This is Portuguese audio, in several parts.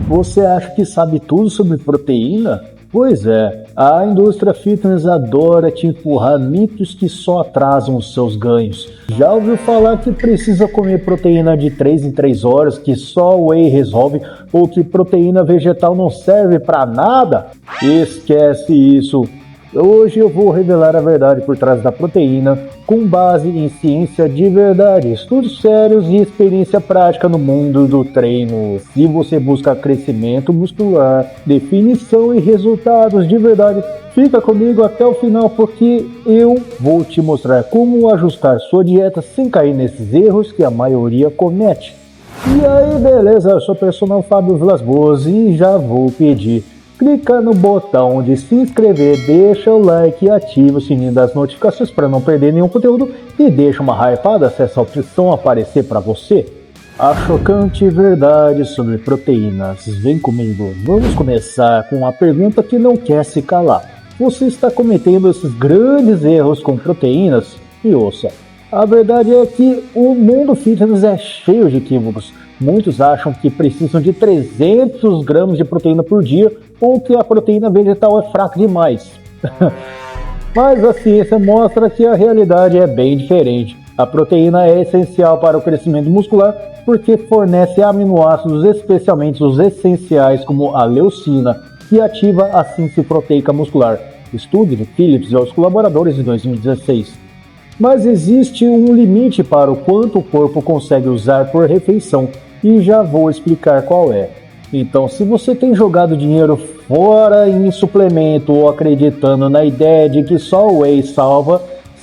Você acha que sabe tudo sobre proteína? Pois é, a indústria fitness adora te empurrar mitos que só atrasam os seus ganhos. Já ouviu falar que precisa comer proteína de 3 em 3 horas, que só o whey resolve, ou que proteína vegetal não serve para nada? Esquece isso! Hoje eu vou revelar a verdade por trás da proteína, com base em ciência de verdade, estudos sérios e experiência prática no mundo do treino. Se você busca crescimento muscular, definição e resultados de verdade, fica comigo até o final porque eu vou te mostrar como ajustar sua dieta sem cair nesses erros que a maioria comete. E aí, beleza? Eu sou o personal Fábio Vilas Boas e já vou pedir. Clica no botão de se inscrever, deixa o like e ativa o sininho das notificações para não perder nenhum conteúdo e deixa uma hypada se essa opção aparecer para você. A chocante verdade sobre proteínas. Vem comigo, vamos começar com a pergunta que não quer se calar. Você está cometendo esses grandes erros com proteínas? E ouça, a verdade é que o mundo fitness é cheio de equívocos. Muitos acham que precisam de 300 gramas de proteína por dia ou que a proteína vegetal é fraca demais. Mas a ciência mostra que a realidade é bem diferente. A proteína é essencial para o crescimento muscular porque fornece aminoácidos, especialmente os essenciais como a leucina, que ativa a síntese proteica muscular. Estudo de Phillips e seus colaboradores de 2016. Mas existe um limite para o quanto o corpo consegue usar por refeição, e já vou explicar qual é. Então, se você tem jogado dinheiro fora em suplemento ou acreditando na ideia de que só o whey salva,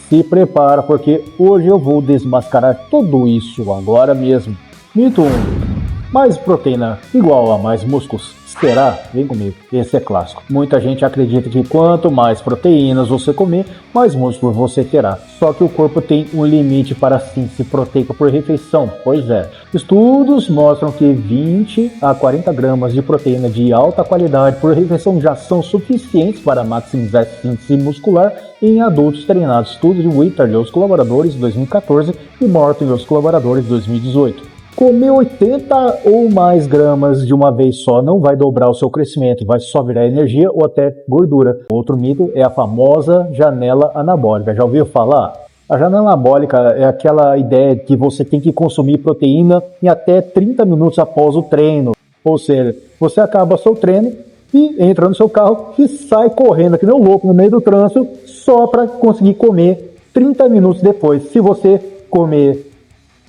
se prepara porque hoje eu vou desmascarar tudo isso agora mesmo. Mito 1. Mais proteína igual a mais músculos. Será? Vem comigo, esse é clássico. Muita gente acredita que quanto mais proteínas você comer, mais músculo você terá. Só que o corpo tem um limite para a síntese proteica por refeição. Pois é, estudos mostram que 20 a 40 gramas de proteína de alta qualidade por refeição já são suficientes para maximizar a síntese muscular em adultos treinados. Estudo de Whittard e os colaboradores de 2014 e Morton e os colaboradores de 2018. Comer 80 ou mais gramas de uma vez só não vai dobrar o seu crescimento, vai só virar energia ou até gordura. Outro mito é a famosa janela anabólica. Já ouviu falar? A janela anabólica é aquela ideia que você tem que consumir proteína em até 30 minutos após o treino. Ou seja, você acaba seu treino e entra no seu carro e sai correndo aqui nem um louco no meio do trânsito só para conseguir comer 30 minutos depois. Se você comer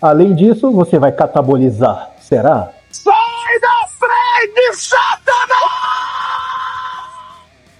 além disso, você vai catabolizar. Será? Sai da frente, Satanás!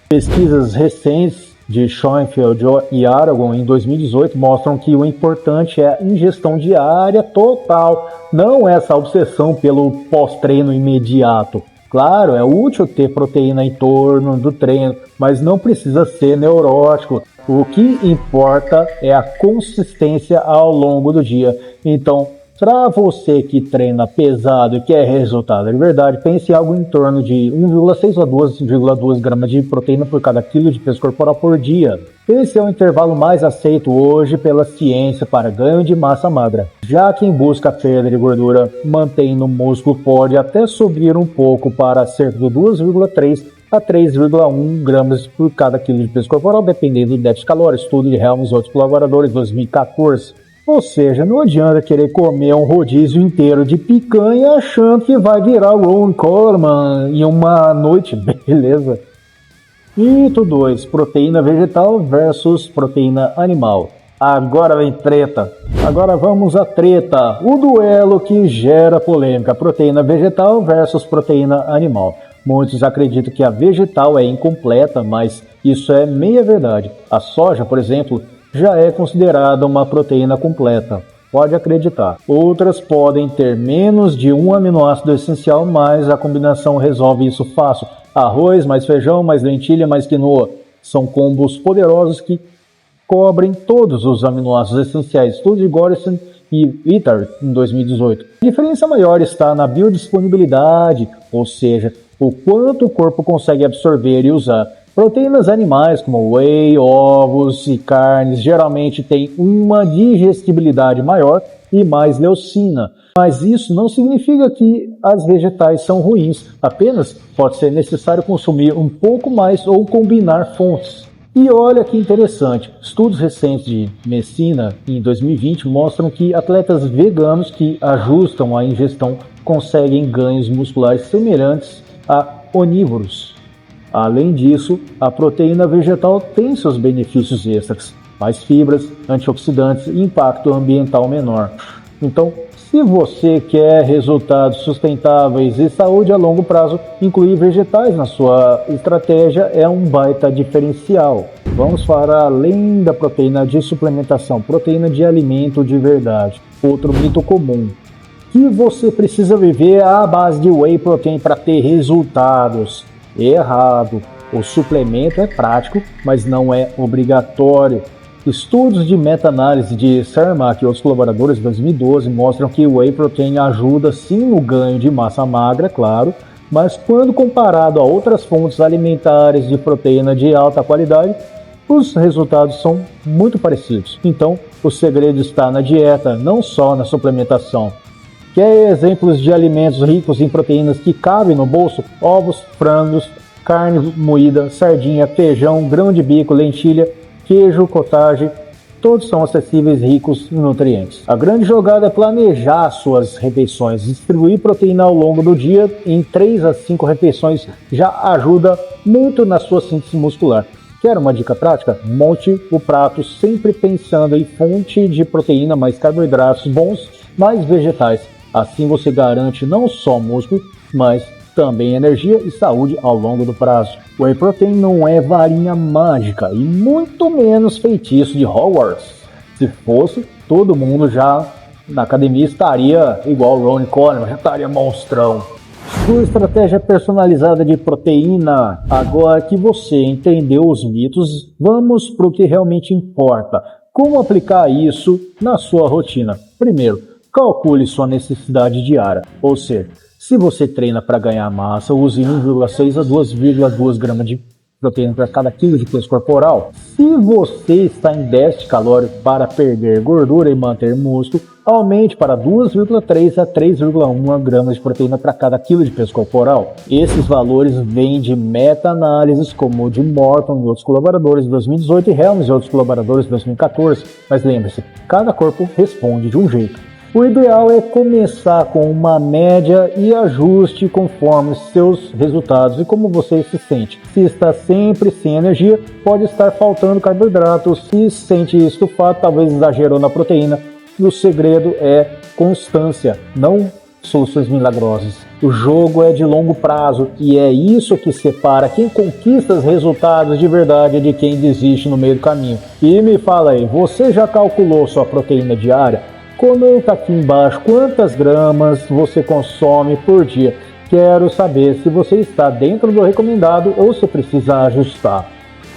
Pesquisas recentes de Schoenfeld e Aragon em 2018 mostram que o importante é a ingestão diária total, não essa obsessão pelo pós-treino imediato. Claro, é útil ter proteína em torno do treino, mas não precisa ser neurótico. O que importa é a consistência ao longo do dia. Então, para você que treina pesado e quer resultado de verdade, pense em algo em torno de 1,6 a 2,2 gramas de proteína por cada quilo de peso corporal por dia. Esse é o intervalo mais aceito hoje pela ciência para ganho de massa magra. Já quem busca perda de gordura mantendo o músculo pode até subir um pouco para cerca de 2,3 a 3,1 gramas por cada quilo de peso corporal, dependendo do déficit calórico. Estudo de Helms e outros colaboradores, 2014. Ou seja, não adianta querer comer um rodízio inteiro de picanha achando que vai virar o Ron Coleman em uma noite, beleza? Mito 2. Proteína vegetal versus proteína animal. Agora vem treta. Agora vamos à treta. O duelo que gera polêmica. Proteína vegetal versus proteína animal. Muitos acreditam que a vegetal é incompleta, mas isso é meia verdade. A soja, por exemplo, já é considerada uma proteína completa. Pode acreditar. Outras podem ter menos de um aminoácido essencial, mas a combinação resolve isso fácil. Arroz, mais feijão, mais lentilha, mais quinoa. São combos poderosos que cobrem todos os aminoácidos essenciais. Estudo de Gorison e Whittard em 2018. A diferença maior está na biodisponibilidade, ou seja, o quanto o corpo consegue absorver e usar. Proteínas animais como whey, ovos e carnes geralmente têm uma digestibilidade maior e mais leucina, mas isso não significa que as vegetais são ruins, apenas pode ser necessário consumir um pouco mais ou combinar fontes. E olha que interessante, estudos recentes de Messina em 2020 mostram que atletas veganos que ajustam a ingestão conseguem ganhos musculares semelhantes a onívoros. Além disso, a proteína vegetal tem seus benefícios extras, mais fibras, antioxidantes e impacto ambiental menor. Então, se você quer resultados sustentáveis e saúde a longo prazo, incluir vegetais na sua estratégia é um baita diferencial. Vamos para além da proteína de suplementação, proteína de alimento de verdade. Outro mito comum, que você precisa viver à base de whey protein para ter resultados. Errado. O suplemento é prático, mas não é obrigatório. Estudos de meta-análise de Cermak e outros colaboradores de 2012 mostram que o whey protein ajuda sim no ganho de massa magra, claro, mas quando comparado a outras fontes alimentares de proteína de alta qualidade, os resultados são muito parecidos. Então, o segredo está na dieta, não só na suplementação. Quer exemplos de alimentos ricos em proteínas que cabem no bolso? Ovos, frangos, carne moída, sardinha, feijão, grão de bico, lentilha, queijo, cottage, todos são acessíveis e ricos em nutrientes. A grande jogada é planejar suas refeições. Distribuir proteína ao longo do dia em 3 a 5 refeições já ajuda muito na sua síntese muscular. Quer uma dica prática? Monte o prato sempre pensando em fonte de proteína, mais carboidratos bons, mais vegetais. Assim você garante não só músculo, mas também energia e saúde ao longo do prazo. O whey protein não é varinha mágica e muito menos feitiço de Hogwarts. Se fosse, todo mundo já na academia estaria igual o Ron Coleman, já estaria monstrão. Sua estratégia personalizada de proteína. Agora que você entendeu os mitos, vamos para o que realmente importa. Como aplicar isso na sua rotina? Primeiro, calcule sua necessidade diária, ou seja, se você treina para ganhar massa, use 1,6 a 2,2 gramas de proteína para cada quilo de peso corporal. Se você está em déficit calórico para perder gordura e manter músculo, aumente para 2,3 a 3,1 gramas de proteína para cada quilo de peso corporal. Esses valores vêm de meta-análises como o de Morton e outros colaboradores de 2018 e Helms e outros colaboradores de 2014. Mas lembre-se, cada corpo responde de um jeito. O ideal é começar com uma média e ajuste conforme seus resultados e como você se sente. Se está sempre sem energia, pode estar faltando carboidrato. Se sente estufado, talvez exagerou na proteína. E o segredo é constância, não soluções milagrosas. O jogo é de longo prazo e é isso que separa quem conquista os resultados de verdade de quem desiste no meio do caminho. E me fala aí, você já calculou sua proteína diária? Comenta aqui embaixo quantas gramas você consome por dia. Quero saber se você está dentro do recomendado ou se precisa ajustar.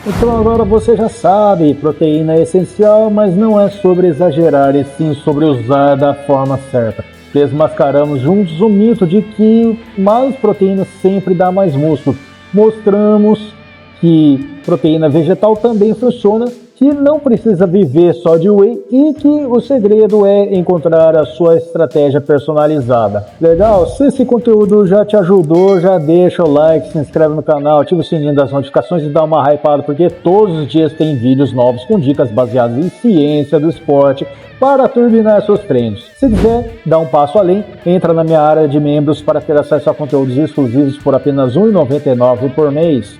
Então agora você já sabe, proteína é essencial, mas não é sobre exagerar e sim sobre usar da forma certa. Desmascaramos juntos o mito de que mais proteína sempre dá mais músculo. Mostramos que proteína vegetal também funciona, que não precisa viver só de whey e que o segredo é encontrar a sua estratégia personalizada. Legal? Se esse conteúdo já te ajudou, já deixa o like, se inscreve no canal, ativa o sininho das notificações e dá uma hypada, porque todos os dias tem vídeos novos com dicas baseadas em ciência do esporte para turbinar seus treinos. Se quiser dar um passo além, entra na minha área de membros para ter acesso a conteúdos exclusivos por apenas R$ 1,99 por mês.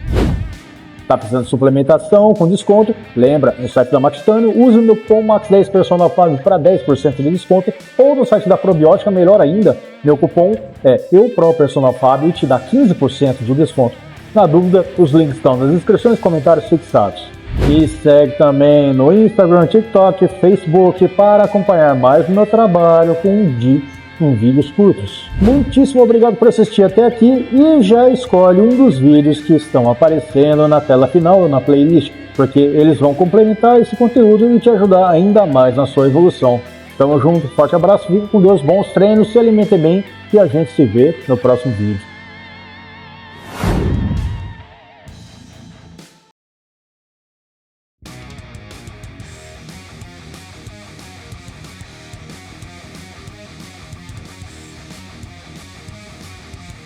Está precisando de suplementação com desconto? Lembra, no site da Max Titânio, use o meu cupom MAX10 Personal Fábio para 10% de desconto, ou no site da Probiótica, melhor ainda, meu cupom é EUPROPersonalFábio e te dá 15% de desconto. Na dúvida, os links estão nas descrições e comentários fixados. E segue também no Instagram, TikTok e Facebook para acompanhar mais o meu trabalho com vídeos curtos. Muitíssimo obrigado por assistir até aqui e já escolhe um dos vídeos que estão aparecendo na tela final ou na playlist, porque eles vão complementar esse conteúdo e te ajudar ainda mais na sua evolução. Tamo junto, forte abraço, fique com Deus, bons treinos, se alimente bem e a gente se vê no próximo vídeo.